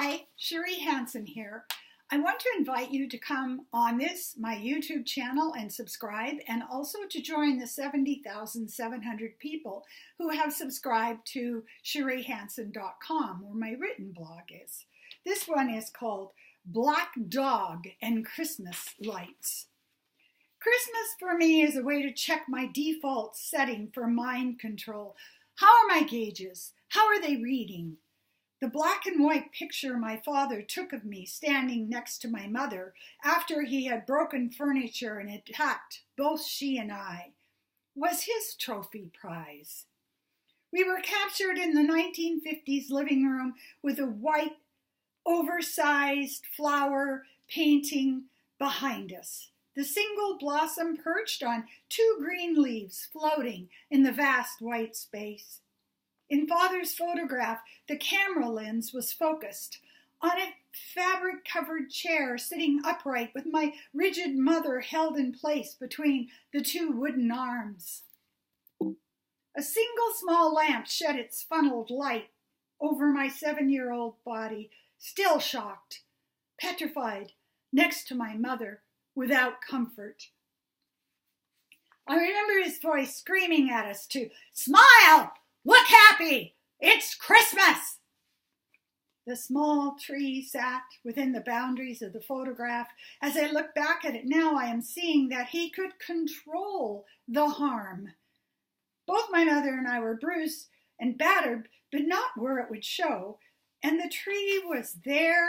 Hi, Cherie Hansen here. I want to invite you to come on my YouTube channel and subscribe, and also to join the 70,700 people who have subscribed to CherieHansen.com, where my written blog is. This one is called Black Dog and Christmas Lights. Christmas for me is a way to check my default setting for mind control. How are my gauges? How are they reading? The black and white picture my father took of me standing next to my mother after he had broken furniture and attacked both she and I was his trophy prize. We were captured in the 1950s living room with a white, oversized flower painting behind us. The single blossom perched on two green leaves floating in the vast white space. In Father's photograph, the camera lens was focused on a fabric-covered chair sitting upright with my rigid mother held in place between the two wooden arms. A single small lamp shed its funneled light over my 7-year-old body, still shocked, petrified, next to my mother, without comfort. I remember his voice screaming at us to smile! Look happy! It's Christmas! The small tree sat within the boundaries of the photograph. As I look back at it now, I am seeing that he could control the harm. Both my mother and I were bruised and battered, but not where it would show. And the tree was there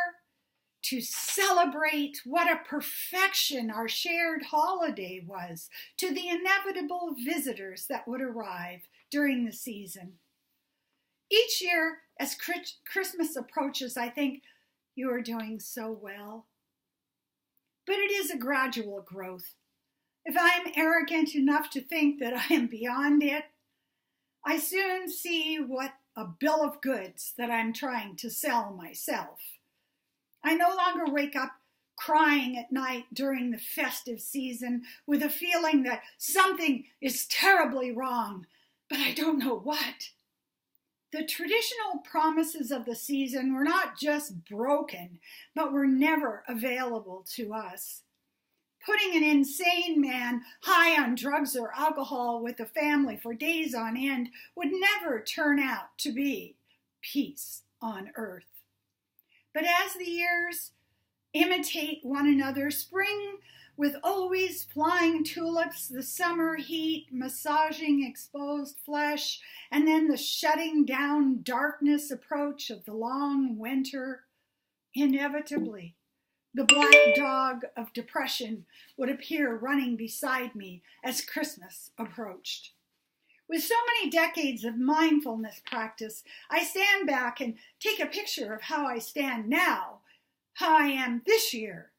to celebrate what a perfection our shared holiday was to the inevitable visitors that would arrive during the season. Each year, as Christmas approaches, I think, you are doing so well. But it is a gradual growth. If I am arrogant enough to think that I am beyond it, I soon see what a bill of goods that I'm trying to sell myself. I no longer wake up crying at night during the festive season with a feeling that something is terribly wrong, but I don't know what. The traditional promises of the season were not just broken, but were never available to us. Putting an insane man high on drugs or alcohol with a family for days on end would never turn out to be peace on earth. But as the years imitate one another, spring with always flying tulips, the summer heat massaging exposed flesh, and then the shutting down darkness approach of the long winter, inevitably, the black dog of depression would appear running beside me as Christmas approached. With so many decades of mindfulness practice, I stand back and take a picture of how I stand now, how I am this year.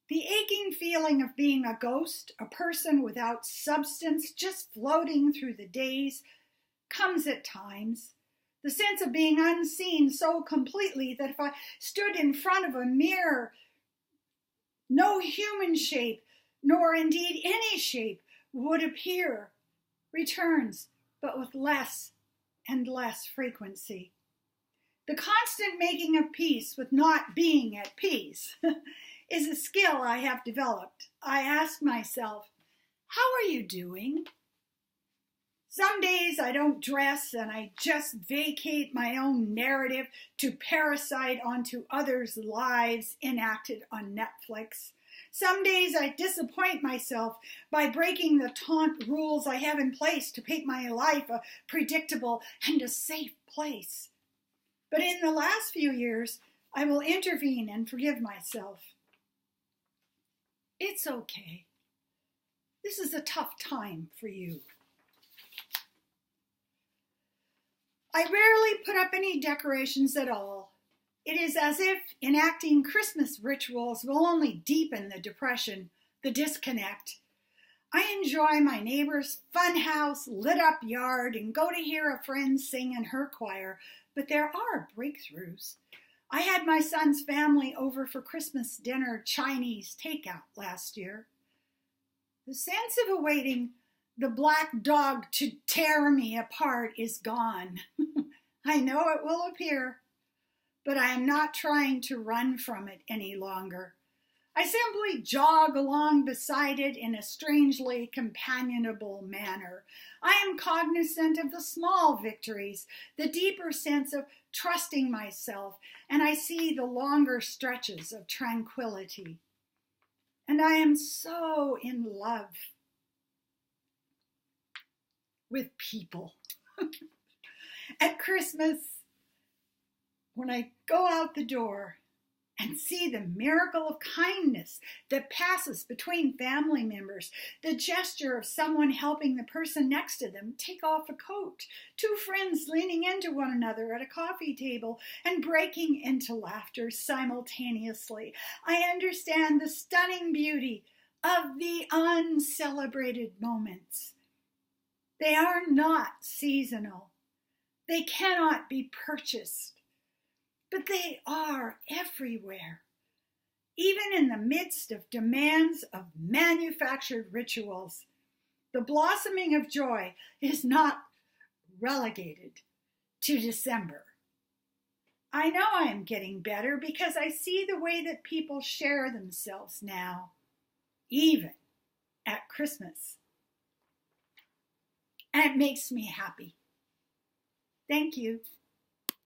The aching feeling of being a ghost, a person without substance, just floating through the days, comes at times. The sense of being unseen so completely that if I stood in front of a mirror, no human shape, nor indeed any shape, would appear, returns, but with less and less frequency. The constant making of peace with not being at peace is a skill I have developed. I ask myself, how are you doing? Some days I don't dress and I just vacate my own narrative to parasite onto others' lives enacted on Netflix. Some days I disappoint myself by breaking the taunt rules I have in place to make my life a predictable and a safe place. But in the last few years, I will intervene and forgive myself. It's okay. This is a tough time for you. I rarely put up any decorations at all. It is as if enacting Christmas rituals will only deepen the depression, the disconnect. I enjoy my neighbor's funhouse, lit-up yard, and go to hear a friend sing in her choir, but there are breakthroughs. I had my son's family over for Christmas dinner Chinese takeout last year. The sense of awaiting the black dog to tear me apart is gone. I know it will appear, but I am not trying to run from it any longer. I simply jog along beside it in a strangely companionable manner. I am cognizant of the small victories, the deeper sense of trusting myself, and I see the longer stretches of tranquility. And I am so in love with people. At Christmas, when I go out the door and see the miracle of kindness that passes between family members, the gesture of someone helping the person next to them take off a coat, two friends leaning into one another at a coffee table and breaking into laughter simultaneously, I understand the stunning beauty of the uncelebrated moments. They are not seasonal. They cannot be purchased. But they are everywhere, even in the midst of demands of manufactured rituals. The blossoming of joy is not relegated to December. I know I am getting better because I see the way that people share themselves now, even at Christmas. And it makes me happy. Thank you.